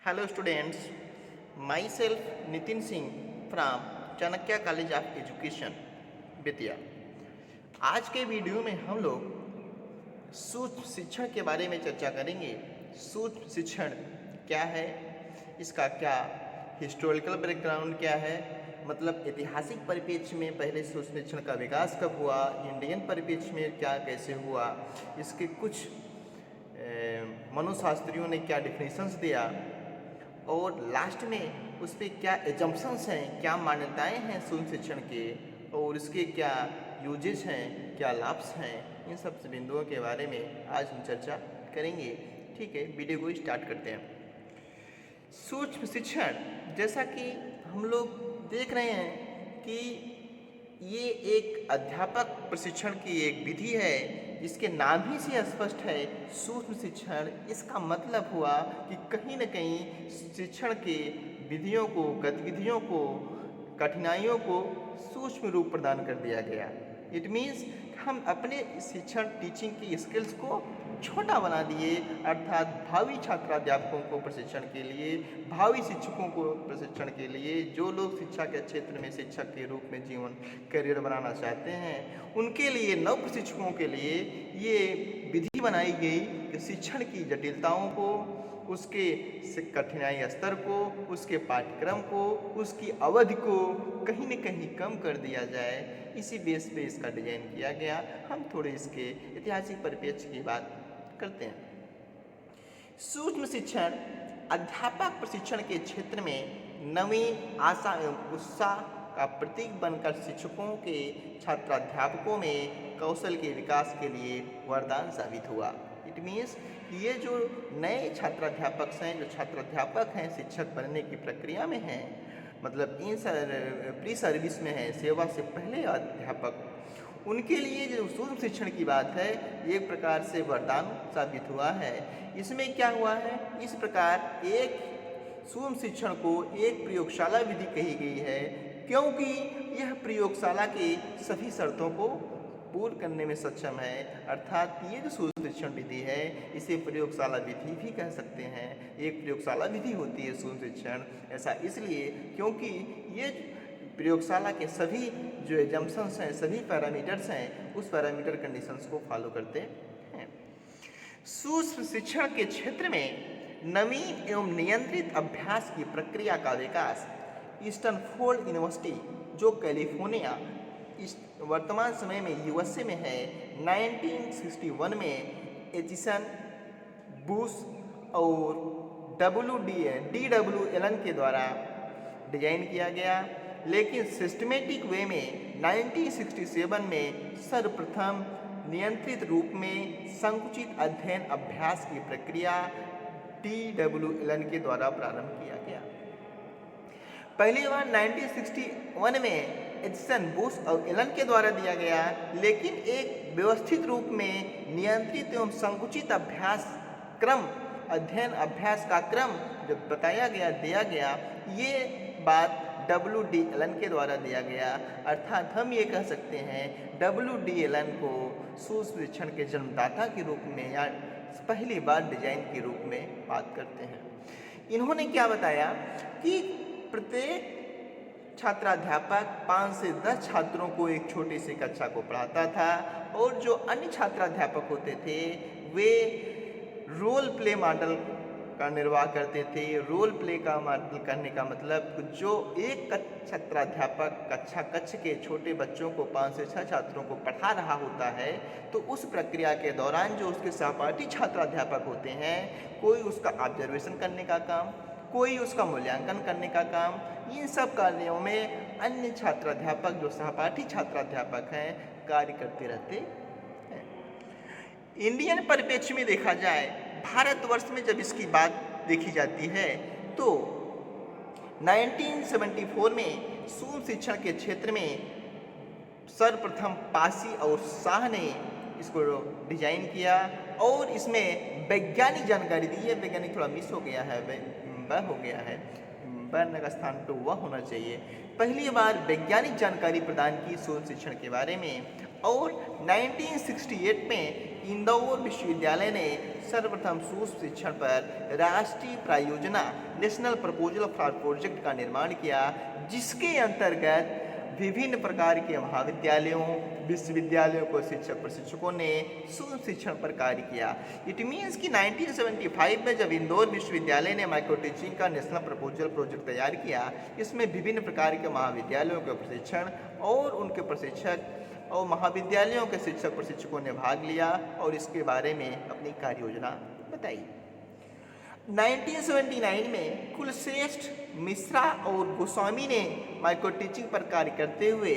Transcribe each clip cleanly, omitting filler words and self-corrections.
Hello students, myself Nitin Singh from Chanakya college of education Bettiah. आज के video में हम लोग सूक्ष्म शिक्षण के बारे में चर्चा करेंगे। सूक्ष्म शिक्षण क्या है, इसका क्या हिस्टोरिकल बैकग्राउंड क्या है, मतलब ऐतिहासिक परिप्रेक्ष्य में पहले सूक्ष्म शिक्षण का विकास कब हुआ, इंडियन परिप्रेक्ष्य में क्या कैसे हुआ, इसके कुछ मनोशास्त्रियों ने क्या डिफिनेशंस दिया और लास्ट में उस पर क्या एजम्पशंस हैं, क्या मान्यताएं हैं सूक्ष्म शिक्षण के और इसके क्या यूजेस हैं, क्या लाभ्स हैं, इन सब बिंदुओं के बारे में आज हम चर्चा करेंगे। ठीक है, वीडियो को स्टार्ट करते हैं। सूक्ष्म शिक्षण, जैसा कि हम लोग देख रहे हैं कि ये एक अध्यापक प्रशिक्षण की एक विधि है, जिसके नाम ही से स्पष्ट है सूक्ष्म शिक्षण। इसका मतलब हुआ कि कहीं न कहीं शिक्षण के विधियों को, गतिविधियों को, कठिनाइयों को सूक्ष्म रूप प्रदान कर दिया गया। इट मीन्स हम अपने शिक्षण टीचिंग की स्किल्स को छोटा बना दिए, अर्थात भावी छात्राध्यापकों को प्रशिक्षण के लिए, भावी शिक्षकों को प्रशिक्षण के लिए, जो लोग शिक्षा के क्षेत्र में शिक्षक के रूप में जीवन करियर बनाना चाहते हैं, उनके लिए, नव प्रशिक्षकों के लिए ये विधि बनाई गई कि शिक्षण की जटिलताओं को, उसके कठिनाई स्तर को, उसके पाठ्यक्रम को, उसकी अवधि को कहीं न कहीं कम कर दिया जाए। इसी बेस पे इसका डिजाइन किया गया। हम थोड़े इसके ऐतिहासिक परिप्रेक्ष्य की बात करते हैं। सूक्ष्म शिक्षण अध्यापक प्रशिक्षण के क्षेत्र में नवीन आशा एवं उत्साह का प्रतीक बनकर शिक्षकों के छात्राध्यापकों में कौशल के विकास के लिए वरदान साबित हुआ। इट मीन्स ये जो नए छात्राध्यापक हैं, जो छात्राध्यापक हैं, शिक्षक बनने की प्रक्रिया में हैं, मतलब इन प्री सर्विस में है, सेवा से पहले अध्यापक, उनके लिए जो सूक्ष्म शिक्षण की बात है, एक प्रकार से वरदान साबित हुआ है। इसमें क्या हुआ है, इस प्रकार एक सूक्ष्म शिक्षण को एक प्रयोगशाला विधि कही गई है, क्योंकि यह प्रयोगशाला के सभी शर्तों को पूर्ण करने में सक्षम है। अर्थात ये जो सूक्ष्म शिक्षण विधि है, इसे प्रयोगशाला विधि भी कह सकते हैं। एक प्रयोगशाला विधि होती है सूक्ष्म शिक्षण, ऐसा इसलिए क्योंकि ये प्रयोगशाला के सभी जो एजम्पशंस हैं, सभी पैरामीटर्स हैं, उस पैरामीटर कंडीशंस को फॉलो करते हैं। सूक्ष्म शिक्षण के क्षेत्र में नवीन एवं नियंत्रित अभ्यास की प्रक्रिया का विकास स्टैनफोर्ड यूनिवर्सिटी, जो कैलिफोर्निया वर्तमान समय में यूएसए में है, 1961 में एचिसन, बुश और डब्ल्यू एलन के द्वारा डिजाइन किया गया, लेकिन सिस्टमेटिक वे में 1967 में सर्वप्रथम नियंत्रित रूप में संकुचित अध्ययन अभ्यास की प्रक्रिया डब्ल्यू एलन के द्वारा प्रारंभ किया गया। पहली बार 1961 में एचिसन, बुश और एलन के द्वारा दिया गया, लेकिन एक व्यवस्थित रूप में नियंत्रित एवं संकुचित अभ्यास क्रम, अध्ययन अभ्यास का क्रम जब बताया गया, दिया गया, ये बात डब्ल्यू एलन के द्वारा दिया गया। अर्थात हम ये कह सकते हैं डब्ल्यू एलन को सूक्ष्म शिक्षण के जन्मदाता के रूप में या पहली बार डिजाइन के रूप में बात करते हैं। इन्होंने क्या बताया कि प्रत्येक छात्राध्यापक 5 से 10 छात्रों को एक छोटी सी कक्षा को पढ़ाता था, और जो अन्य छात्राध्यापक होते थे वे रोल प्ले मॉडल का निर्वाह करते थे। रोल प्ले का मॉडल करने का मतलब, जो एक छात्राध्यापक कक्ष के छोटे बच्चों को 5 से 6 छात्रों को पढ़ा रहा होता है, तो उस प्रक्रिया के दौरान जो उसके सहपाठी छात्राध्यापक होते हैं, कोई उसका ऑब्जर्वेशन करने का काम, कोई उसका मूल्यांकन करने का काम, इन सब कार्यों में अन्य छात्राध्यापक, जो सहपाठी छात्राध्यापक हैं, कार्य करते रहते हैं। इंडियन परिप्रेक्ष्य में देखा जाए, भारतवर्ष में जब इसकी बात देखी जाती है, तो 1974 में सूक्ष्म शिक्षण के क्षेत्र में सर्वप्रथम पासी और शाह ने इसको डिजाइन किया और इसमें वैज्ञानिक जानकारी दी है। वैज्ञानिक थोड़ा मिस हो गया है, वह हो गया है, वह का स्थान तो वह होना चाहिए। पहली बार वैज्ञानिक जानकारी प्रदान की सूक्ष्म शिक्षण के बारे में, और 1968 में इंदौर विश्वविद्यालय ने सर्वप्रथम सूक्ष्म शिक्षण पर राष्ट्रीय प्रायोजना नेशनल प्रपोजल फॉर प्रोजेक्ट का निर्माण किया, जिसके अंतर्गत विभिन्न प्रकार के महाविद्यालयों, विश्वविद्यालयों को शिक्षक प्रशिक्षकों ने सूक्ष्म शिक्षण पर कार्य किया। इट मीन्स कि 1975 में जब इंदौर विश्वविद्यालय ने माइक्रो टीचिंग का नेशनल प्रपोजल प्रोजेक्ट तैयार किया, इसमें विभिन्न प्रकार के महाविद्यालयों के प्रशिक्षण और उनके प्रशिक्षक और महाविद्यालयों के शिक्षक प्रशिक्षकों ने भाग लिया और इसके बारे में अपनी कार्य योजना बताई। 1979 में कुलश्रेष्ठ, मिश्रा और गोस्वामी ने माइक्रो टीचिंग पर कार्य करते हुए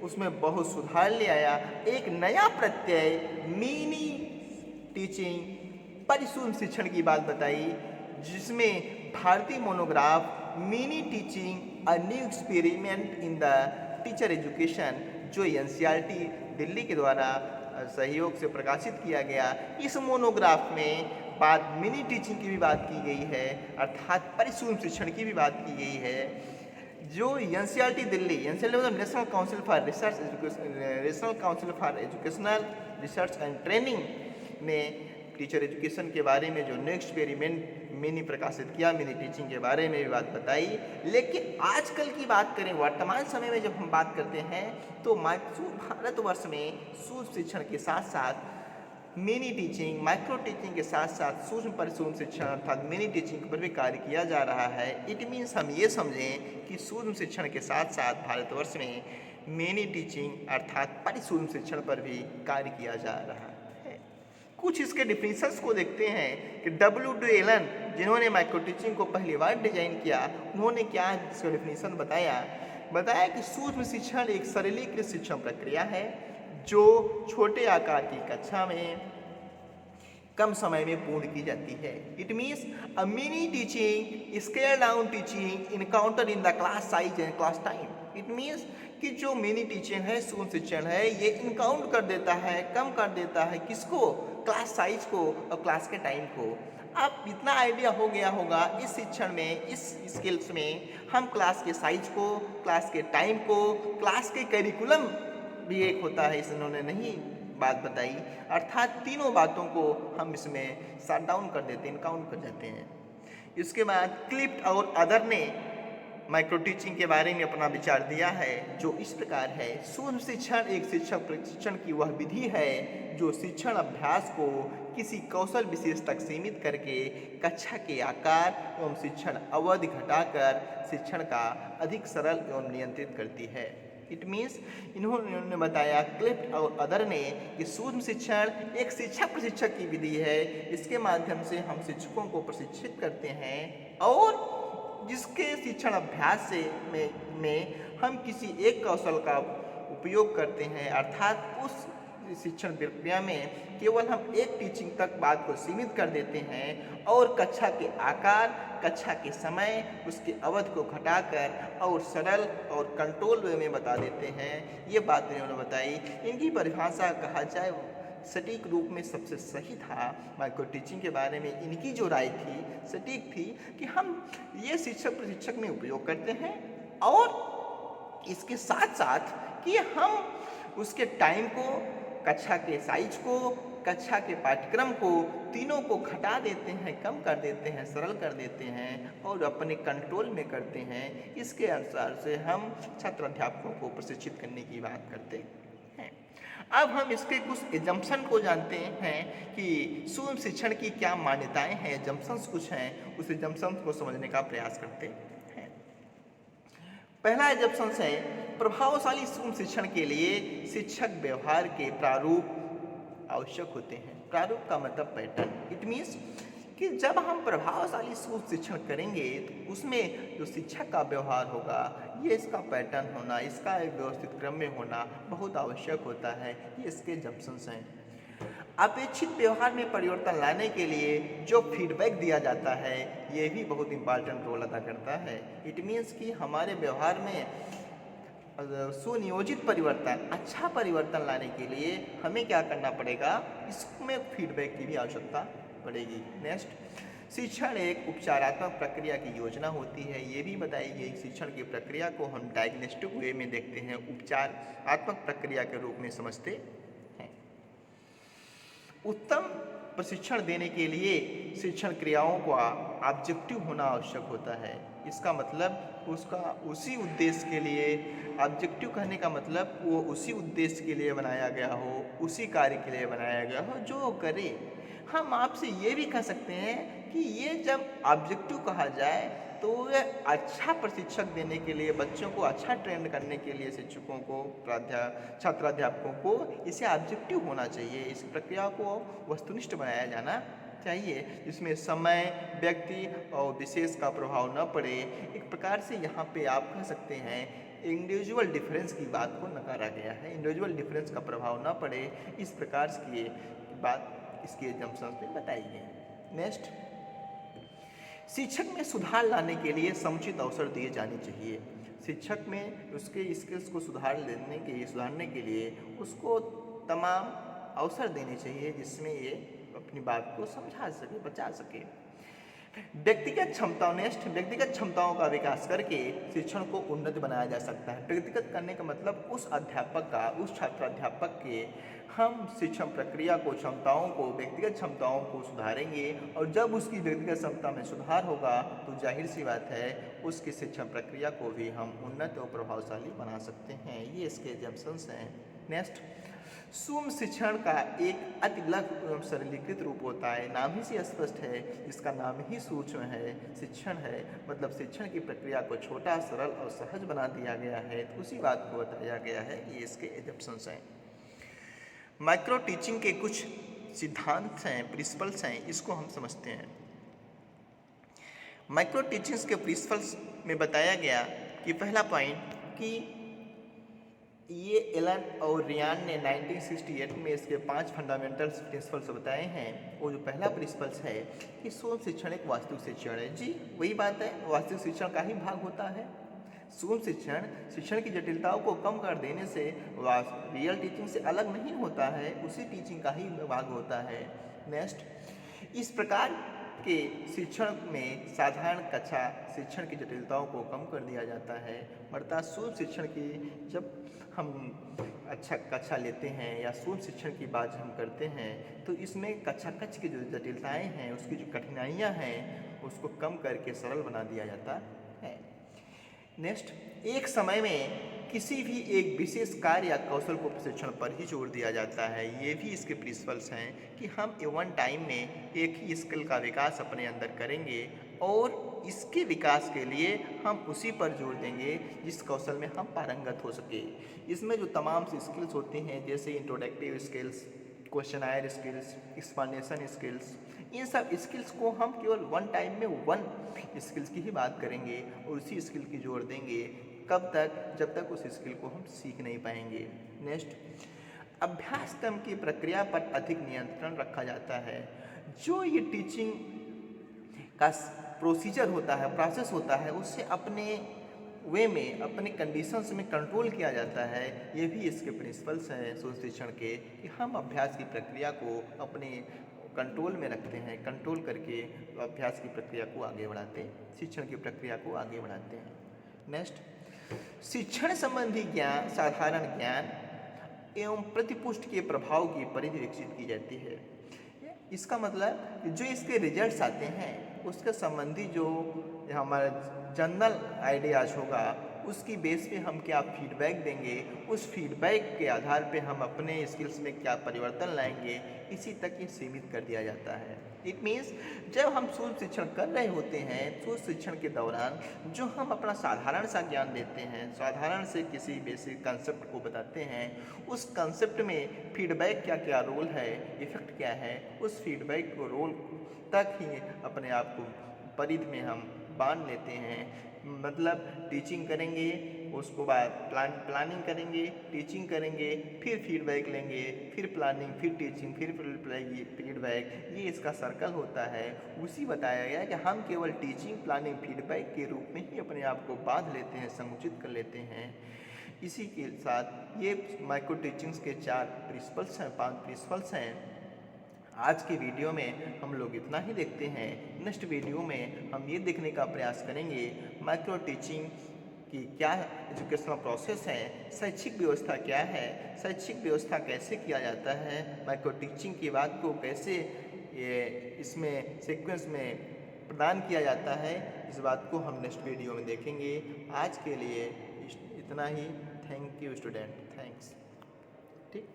उसमें बहुत सुधार ले आया। एक नया प्रत्यय मिनी टीचिंग परिसूक्ष्म शिक्षण की बात बताई, जिसमें भारतीय monograph mini teaching a new experiment in the teacher education, जो एनसीईआरटी दिल्ली के द्वारा सहयोग से प्रकाशित किया गया। इस मोनोग्राफ में बात मिनी टीचिंग की भी बात की गई है, अर्थात परिसूक्ष्म शिक्षण की भी बात की गई है, जो एनसीईआरटी दिल्ली, एनसीईआरटी मतलब national council for educational research and training ने टीचर एजुकेशन के बारे में जो न्यू एक्सपेरिमेंट मिनी प्रकाशित किया, मिनी टीचिंग के बारे में भी बात बताई। लेकिन आजकल की बात करें, वर्तमान समय में जब हम बात करते हैं तो भारतवर्ष में सूक्ष्म शिक्षण के साथ साथ मिनी टीचिंग, माइक्रो टीचिंग के साथ साथ सूक्ष्म परिसूक्ष्म शिक्षण अर्थात मिनी टीचिंग पर भी कार्य किया जा रहा है। इट मीन्स हम ये समझें कि सूक्ष्म शिक्षण के साथ साथ भारतवर्ष में मिनी टीचिंग अर्थात परिसूक्ष्म शिक्षण पर भी कार्य किया जा रहा है। कुछ इसके डिफिनेशंस को देखते हैं कि W.D. एलन, जिन्होंने माइक्रो टीचिंग को पहली बार डिजाइन किया, उन्होंने क्या इसका डिफिनेशन बताया कि सूक्ष्म शिक्षण एक सरलीकृत शिक्षण प्रक्रिया है जो छोटे आकार की कक्षा में कम समय में पूर्ण की जाती है। It means a mini teaching scale down teaching encounter in the class size and class time. It means कि जो मिनी टीचिंग है, सूक्ष्म शिक्षण है, ये इनकाउंट कर देता है, कम कर देता है किसको? क्लास साइज को और क्लास के टाइम को। अब इतना आइडिया हो गया होगा इस शिक्षण में, इस स्किल्स में हम क्लास के साइज को, क्लास के टाइम को, क्लास के करिकुलम भी एक होता है, इन्होंने नहीं बात बताई, अर्थात तीनों बातों को हम इसमें शट डाउन कर देते हैं, काउंट कर देते हैं। इसके बाद क्लिप्ट और अदर ने माइक्रो टीचिंग के बारे में अपना विचार दिया है, जो इस प्रकार है। सूक्ष्म शिक्षण एक शिक्षक प्रशिक्षण की वह विधि है जो शिक्षण अभ्यास को किसी कौशल विशेष तक सीमित करके कक्षा के आकार एवं शिक्षण अवधि घटाकर शिक्षण का अधिक सरल एवं नियंत्रित करती है। इट मीन्स इन्होंने बताया क्लिफ्ट और अदर ने कि सूक्ष्म शिक्षण एक शिक्षक प्रशिक्षक की विधि है। इसके माध्यम से हम शिक्षकों को प्रशिक्षित करते हैं और जिसके शिक्षण अभ्यास में हम किसी एक कौशल का उपयोग करते हैं, अर्थात उस शिक्षण प्रक्रिया में केवल हम एक टीचिंग तक बात को सीमित कर देते हैं और कक्षा के आकार, कक्षा के समय, उसके अवधि को घटाकर और सरल और कंट्रोल वे में बता देते हैं। ये बात इन्होंने बताई। इनकी परिभाषा कहा जाए सटीक रूप में सबसे सही था। माइक्रो टीचिंग के बारे में इनकी जो राय थी सटीक थी कि हम ये शिक्षक प्रशिक्षक में उपयोग करते हैं और इसके साथ साथ कि हम उसके टाइम को, कक्षा के साइज को, कक्षा के पाठ्यक्रम को, तीनों को घटा देते हैं, कम कर देते हैं, सरल कर देते हैं और अपने कंट्रोल में करते हैं। इसके अनुसार से हम छात्र अध्यापकों को प्रशिक्षित करने की बात करते हैं। अब हम इसके कुछ एजम्पशन को जानते हैं कि सूक्ष्म शिक्षण की क्या मान्यताएं हैं, एजम्पशंस कुछ हैं, उस एजम्पशंस को समझने का प्रयास करते हैं। पहला एजम्पशन है प्रभावशाली सूक्ष्म शिक्षण के लिए शिक्षक व्यवहार के प्रारूप आवश्यक होते हैं। प्रारूप का मतलब पैटर्न। इट मीन्स कि जब हम प्रभावशाली सूक्ष्म शिक्षण करेंगे तो उसमें जो शिक्षक का व्यवहार होगा, ये इसका पैटर्न होना, इसका एक व्यवस्थित क्रम में होना बहुत आवश्यक होता है। ये इसके जंक्शंस हैं। अपेक्षित व्यवहार में परिवर्तन लाने के लिए जो फीडबैक दिया जाता है, ये भी बहुत इंपॉर्टेंट रोल अदा करता है। इट मीन्स कि हमारे व्यवहार में सुनियोजित परिवर्तन, अच्छा परिवर्तन लाने के लिए हमें क्या करना पड़ेगा, इसमें फीडबैक की भी आवश्यकता पड़ेगी। नेक्स्ट, शिक्षण एक उपचारात्मक प्रक्रिया की योजना होती है। ये भी बताई गई शिक्षण की प्रक्रिया को हम डायग्नोस्टिक वे में देखते हैं, उपचारात्मक प्रक्रिया के रूप में समझते हैं। उत्तम प्रशिक्षण देने के लिए शिक्षण क्रियाओं का ऑब्जेक्टिव होना आवश्यक होता है। इसका मतलब उसका उसी उद्देश्य के लिए, ऑब्जेक्टिव कहने का मतलब वो उसी उद्देश्य के लिए बनाया गया हो, उसी कार्य के लिए बनाया गया हो जो वो करे। हम आपसे ये भी कह सकते हैं कि ये जब ऑब्जेक्टिव कहा जाए तो ये अच्छा प्रशिक्षक देने के लिए, बच्चों को अच्छा ट्रेन करने के लिए शिक्षकों को, छात्राध्यापकों को इसे ऑब्जेक्टिव होना चाहिए। इस प्रक्रिया को वस्तुनिष्ठ बनाया जाना चाहिए जिसमें समय, व्यक्ति और विशेष का प्रभाव न पड़े। एक प्रकार से यहाँ पे आप कह सकते हैं इंडिविजुअल डिफरेंस की बात को नकारा गया है, इंडिविजुअल डिफरेंस का प्रभाव न पड़े, इस प्रकार की बात इसके एग्जाम्पल्स में बताई है। नेक्स्ट, शिक्षक में सुधार लाने के लिए समुचित अवसर दिए जाने चाहिए। शिक्षक में उसके स्किल्स को सुधारने के लिए उसको तमाम अवसर देने चाहिए जिसमें ये अपनी बात को समझा सके, बचा सके। व्यक्तिगत क्षमताओं का विकास करके शिक्षण को उन्नत बनाया जा सकता है। व्यक्तिगत करने का मतलब उस अध्यापक का, उस छात्राध्यापक के हम शिक्षण प्रक्रिया को, व्यक्तिगत क्षमताओं को सुधारेंगे और जब उसकी व्यक्तिगत क्षमता में सुधार होगा तो जाहिर सी बात है उसकी शिक्षण प्रक्रिया को भी हम उन्नत और प्रभावशाली बना सकते हैं। ये इसके एग्जाम्पल्स हैं। नेक्स्ट, सूक्ष्म शिक्षण का एक अति लघु एवं सरलीकृत रूप होता है। नाम ही से स्पष्ट है, इसका नाम ही सूक्ष्म है, शिक्षण है, मतलब शिक्षण की प्रक्रिया को छोटा, सरल और सहज बना दिया गया है। तो उसी बात को बताया गया है। ये इसके एग्जाम्पल्स हैं। माइक्रो टीचिंग के कुछ सिद्धांत हैं, प्रिंसिपल्स हैं, इसको हम समझते हैं। माइक्रो टीचिंग्स के प्रिंसिपल्स में बताया गया कि पहला पॉइंट कि ये एलन और रियान ने 1968 में इसके 5 फंडामेंटल प्रिंसिपल्स बताए हैं। वो जो पहला प्रिंसिपल्स है कि सूक्ष्म शिक्षण एक वास्तविक शिक्षण है। जी वही बात है, वास्तविक शिक्षण का ही भाग होता है। सूक्ष्म शिक्षण की जटिलताओं को कम कर देने से रियल टीचिंग से अलग नहीं होता है, उसी टीचिंग का ही भाग होता है। नेक्स्ट, इस प्रकार के शिक्षण में साधारण कक्षा शिक्षण की जटिलताओं को कम कर दिया जाता है। अर्थात सूक्ष्म शिक्षण की जब हम अच्छा कक्षा लेते हैं या सूक्ष्म शिक्षण की बात हम करते हैं तो इसमें कक्षा की जो जटिलताएं हैं, उसकी जो कठिनाइयां हैं, उसको कम करके सरल बना दिया जाता है। नेक्स्ट, एक समय में किसी भी एक विशेष कार्य या कौशल को प्रशिक्षण पर ही जोर दिया जाता है। ये भी इसके प्रिंसिपल्स हैं कि हम वन टाइम में एक ही स्किल का विकास अपने अंदर करेंगे और इसके विकास के लिए हम उसी पर जोर देंगे जिस कौशल में हम पारंगत हो सके। इसमें जो तमाम सी स्किल्स होती हैं जैसे introductive skills, questionnaire skills, explanation skills, इन सब स्किल्स को हम केवल वन टाइम में वन स्किल्स की ही बात करेंगे और उसी स्किल की जोर देंगे। कब तक? जब तक उस स्किल को हम सीख नहीं पाएंगे। नेक्स्ट, अभ्यासक्रम की प्रक्रिया पर अधिक नियंत्रण रखा जाता है। जो ये टीचिंग का प्रोसीजर होता है, प्रोसेस होता है, उससे अपने वे में, अपने कंडीशंस में कंट्रोल किया जाता है। ये भी इसके प्रिंसिपल्स हैं सूक्ष्म शिक्षण के कि हम अभ्यास की प्रक्रिया को अपने कंट्रोल में रखते हैं, कंट्रोल करके अभ्यास की प्रक्रिया को आगे बढ़ाते हैं, शिक्षण की प्रक्रिया को आगे बढ़ाते हैं। नेक्स्ट, शिक्षण संबंधी ज्ञान, साधारण ज्ञान एवं प्रतिपुष्टि के प्रभाव की परिधि विकसित की जाती है। इसका मतलब जो इसके रिजल्ट्स आते हैं उसके संबंधी जो हमारा जनरल आइडियाज होगा उसकी बेस पे हम क्या फीडबैक देंगे, उस फीडबैक के आधार पे हम अपने स्किल्स में क्या परिवर्तन लाएंगे, इसी तक ये सीमित कर दिया जाता है। इट मीन्स जब हम सूक्ष्म शिक्षण कर रहे होते हैं, सूक्ष्म शिक्षण के दौरान जो हम अपना साधारण सा ज्ञान देते हैं, साधारण से किसी बेसिक कंसेप्ट को बताते हैं, उस कंसेप्ट में फीडबैक क्या क्या रोल है, इफेक्ट क्या है, उस फीडबैक को रोल तक ही अपने आप को परिधि में हम बांध लेते हैं। मतलब टीचिंग करेंगे, उसको बाद प्लानिंग करेंगे, टीचिंग करेंगे, फिर फीडबैक लेंगे, फिर प्लानिंग, फिर टीचिंग, फिर फीडबैक, ये इसका सर्कल होता है। उसी बताया गया कि हम केवल टीचिंग, प्लानिंग, फीडबैक के रूप में ही अपने आप को बांध लेते हैं, संकुचित कर लेते हैं। इसी के साथ ये माइक्रो टीचिंग्स के 4 प्रिंसिपल्स हैं, 5 प्रिंसिपल्स हैं। आज के वीडियो में हम लोग इतना ही देखते हैं। नेक्स्ट वीडियो में हम ये देखने का प्रयास करेंगे माइक्रो टीचिंग की क्या एजुकेशनल प्रोसेस है, शैक्षिक व्यवस्था क्या है, शैक्षिक व्यवस्था कैसे किया जाता है, माइक्रो टीचिंग की बात को कैसे ये इसमें सीक्वेंस में प्रदान किया जाता है, इस बात को हम नेक्स्ट वीडियो में देखेंगे। आज के लिए इतना ही। Thank you student, thanks. ठीक।